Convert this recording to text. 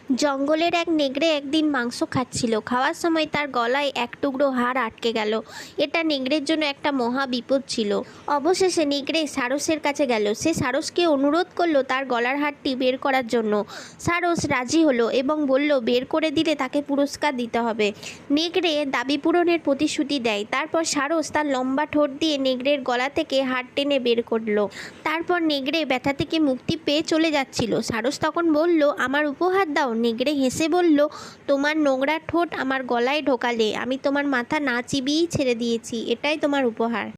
জঙ্গলের এক নেগড়ে একদিন মাংস খাচ্ছিল। খাওয়ার সময় তার গলায় এক টুকরো হাড় আটকে গেল। এটা নেগড়ের জন্য একটা মহা বিপদ ছিল। অবশেষে নেগড়ে সারসের কাছে গেল। সে সারসকে অনুরোধ করলো তার গলার হাড়টি বের করার জন্য। সারস রাজি হলো এবং বলল বের করে দিলে তাকে পুরস্কার দিতে হবে। নেগড়ে দাবি পূরণের প্রতিশ্রুতি দেয়। তারপর সারস তার লম্বা ঠোঁট দিয়ে নেগড়ের গলা থেকে হাড় টেনে বের করলো। তারপর নেগড়ে ব্যথা থেকে মুক্তি পেয়ে চলে যাচ্ছিল। সারস তখন বলল, আমার উপহার দাও। নেগড়ে হেসে বলল, তোমার নোংরা ঠোঁট আমার গলায় ঢোকালে, আমি তোমার মাথা না চিবিয়েই ছেড়ে দিয়েছি, এটাই তোমার উপহার।